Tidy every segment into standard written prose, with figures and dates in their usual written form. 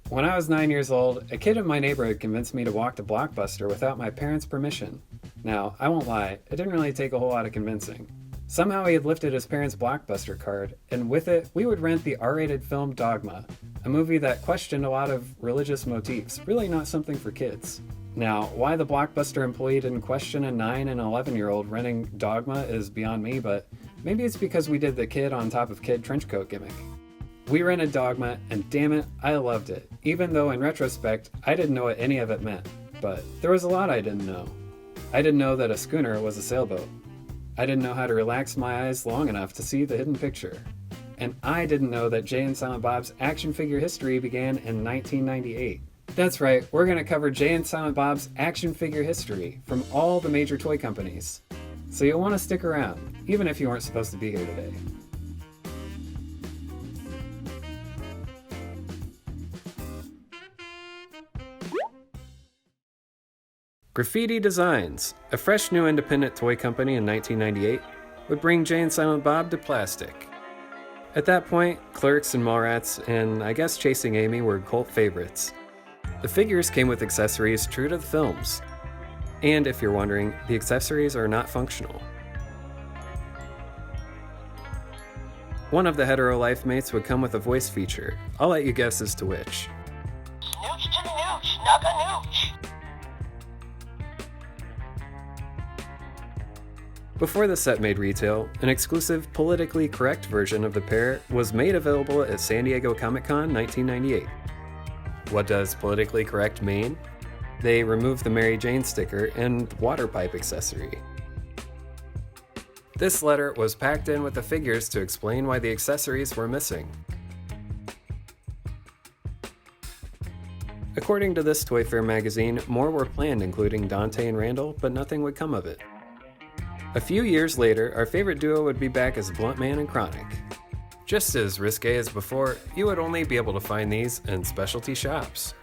When I was 9 years old, a kid in my neighborhood convinced me to walk to Blockbuster without my parents' permission. Now, I won't lie, it didn't really take a whole lot of convincing. Somehow he had lifted his parents' Blockbuster card, and with it, we would rent the R-rated film Dogma, a movie that questioned a lot of religious motifs, really not something for kids. Now, why the Blockbuster employee didn't question a 9 and 11-year-old renting Dogma is beyond me, but maybe it's because we did the kid on top of kid trenchcoat gimmick. We rented Dogma, and damn it, I loved it, even though in retrospect, I didn't know what any of it meant. But there was a lot I didn't know. I didn't know that a schooner was a sailboat. I didn't know how to relax my eyes long enough to see the hidden picture. And I didn't know that Jay and Silent Bob's action figure history began in 1998. That's right, we're going to cover Jay and Silent Bob's action figure history from all the major toy companies. So you'll want to stick around, even if you weren't supposed to be here today. Graphitti Designs, a fresh new independent toy company in 1998, would bring Jay and Silent Bob to plastic. At that point, Clerks and Mallrats and I guess Chasing Amy were cult favorites. The figures came with accessories true to the films. And if you're wondering, the accessories are not functional. One of the hetero life mates would come with a voice feature. I'll let you guess as to which. Snooch to the nooch, knock a nooch. Before the set made retail, an exclusive, politically correct version of the pair was made available at San Diego Comic-Con 1998. What does politically correct mean? They removed the Mary Jane sticker and water pipe accessory. This letter was packed in with the figures to explain why the accessories were missing. According to this Toy Fair magazine, more were planned including Dante and Randall, but nothing would come of it. A few years later, our favorite duo would be back as Bluntman and Chronic. Just as risque as before, you would only be able to find these in specialty shops.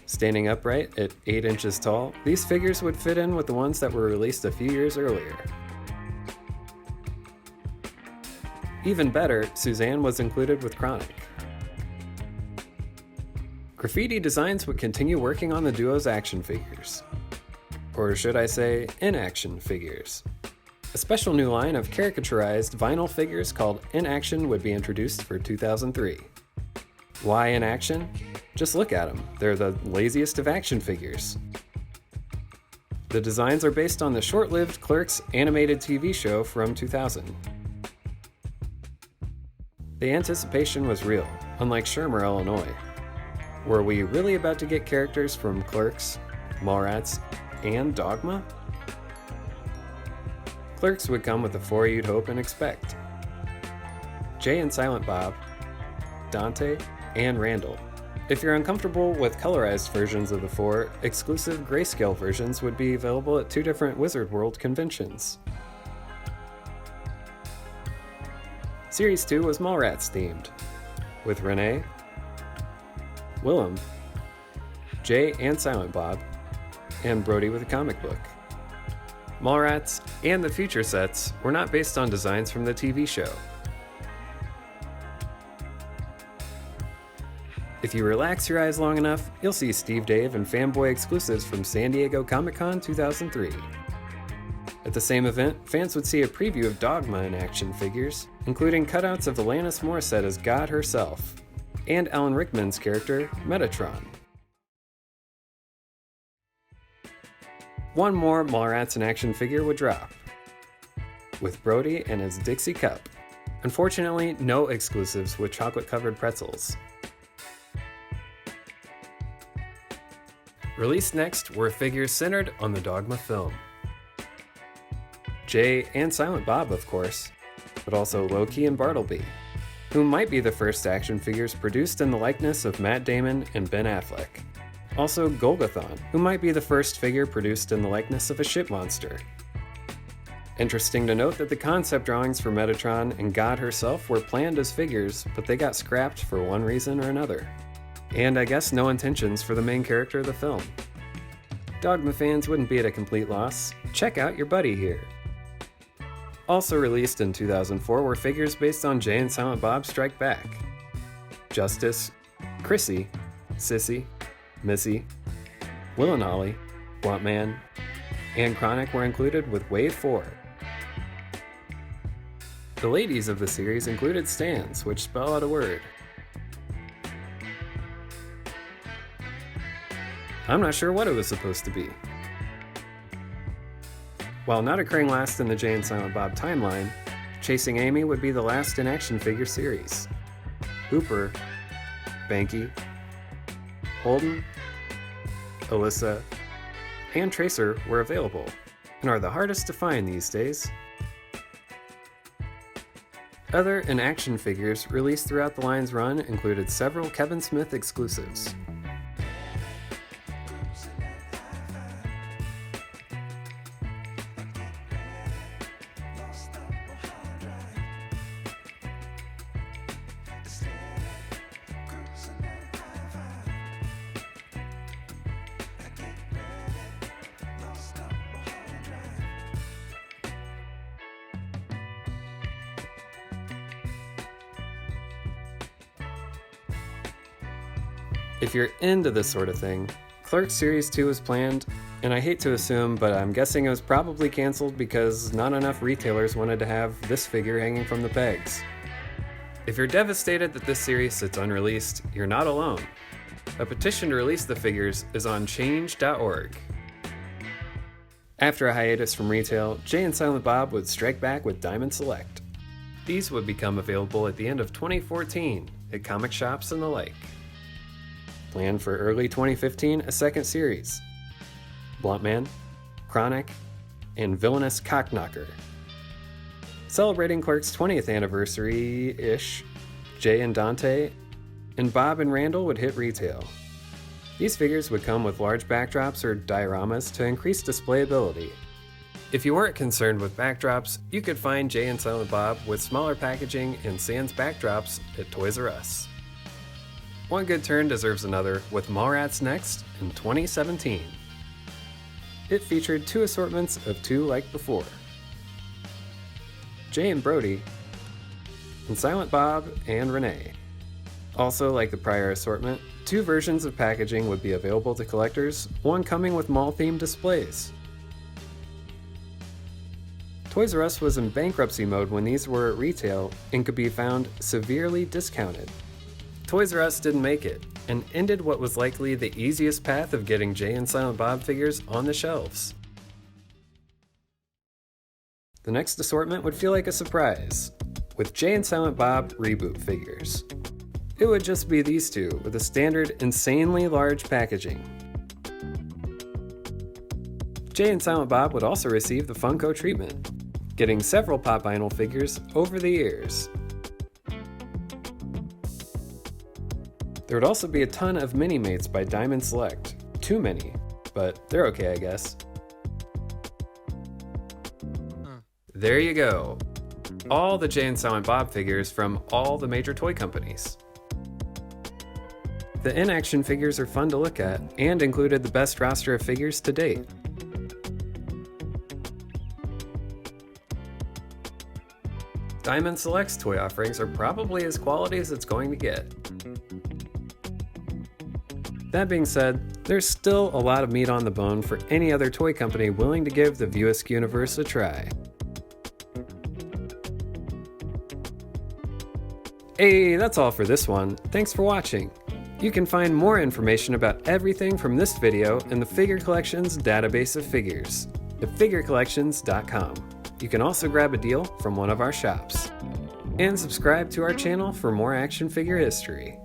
Standing upright at 8 inches tall, these figures would fit in with the ones that were released a few years earlier. Even better, Suzanne was included with Chronic. Graphitti Designs would continue working on the duo's action figures. Or should I say, in-action figures. A special new line of caricaturized vinyl figures called In Action would be introduced for 2003. Why in action? Just look at them. They're the laziest of action figures. The designs are based on the short-lived Clerks animated TV show from 2000. The anticipation was real, unlike Shermer, Illinois. Were we really about to get characters from Clerks, Mallrats, and Dogma? Clerks would come with the four you'd hope and expect. Jay and Silent Bob, Dante, and Randall. If you're uncomfortable with colorized versions of the four, exclusive grayscale versions would be available at 2 different Wizard World conventions. Series 2 was Mallrats themed, with Renee, Willem, Jay and Silent Bob, and Brody with a comic book. Mallrats and the future sets were not based on designs from the TV show. If you relax your eyes long enough, you'll see Steve Dave and fanboy exclusives from San Diego Comic-Con 2003. At the same event, fans would see a preview of Dogma in action figures, including cutouts of Alanis Morissette as God herself, and Alan Rickman's character, Metatron. One more Mallrats in action figure would drop, with Brody and his Dixie Cup. Unfortunately, no exclusives with chocolate-covered pretzels. Released next were figures centered on the Dogma film. Jay and Silent Bob, of course, but also Loki and Bartleby, who might be the first action figures produced in the likeness of Matt Damon and Ben Affleck. Also Golgathon, who might be the first figure produced in the likeness of a ship monster. Interesting to note that the concept drawings for Metatron and God herself were planned as figures, but they got scrapped for one reason or another. And I guess no intentions for the main character of the film. Dogma fans wouldn't be at a complete loss. Check out your buddy here. Also released in 2004 were figures based on Jay and Silent Bob Strike Back. Justice, Chrissy, Sissy, Missy, Will and Ollie, Blunt Man, and Chronic were included with Wave 4. The ladies of the series included stands, which spell out a word. I'm not sure what it was supposed to be. While not occurring last in the Jay and Silent Bob timeline, Chasing Amy would be the last in action figure series. Hooper, Banky, Holden, Alyssa, and Tracer were available, and are the hardest to find these days. Other in-action figures released throughout the line's run included several Kevin Smith exclusives. If you're into this sort of thing, Clerks Series 2 was planned, and I hate to assume, but I'm guessing it was probably canceled because not enough retailers wanted to have this figure hanging from the pegs. If you're devastated that this series sits unreleased, you're not alone. A petition to release the figures is on change.org. After a hiatus from retail, Jay and Silent Bob would strike back with Diamond Select. These would become available at the end of 2014 at comic shops and the like. Planned for early 2015, a second series. Blunt Man, Chronic, and Villainous Cockknocker. Celebrating Clerks' 20th anniversary-ish, Jay and Dante, and Bob and Randall would hit retail. These figures would come with large backdrops or dioramas to increase displayability. If you weren't concerned with backdrops, you could find Jay and Silent Bob with smaller packaging and sans backdrops at Toys R Us. One good turn deserves another, with Mallrats next in 2017. It featured 2 assortments of 2 like before. Jay and Brody, and Silent Bob and Renee. Also, like the prior assortment, 2 versions of packaging would be available to collectors, one coming with mall-themed displays. Toys R Us was in bankruptcy mode when these were at retail and could be found severely discounted. Toys R Us didn't make it, and ended what was likely the easiest path of getting Jay and Silent Bob figures on the shelves. The next assortment would feel like a surprise, with Jay and Silent Bob reboot figures. It would just be these 2, with a standard, insanely large packaging. Jay and Silent Bob would also receive the Funko treatment, getting several pop vinyl figures over the years. There would also be a ton of Mini-Mates by Diamond Select. Too many, but they're okay, I guess. There you go. All the Jay and Silent Bob figures from all the major toy companies. The in-action figures are fun to look at, and included the best roster of figures to date. Diamond Select's toy offerings are probably as quality as it's going to get. That being said, there's still a lot of meat on the bone for any other toy company willing to give the Viewisk universe a try. Hey, that's all for this one. Thanks for watching. You can find more information about everything from this video in the Figure Collections database of figures at figurecollections.com. You can also grab a deal from one of our shops. And subscribe to our channel for more action figure history.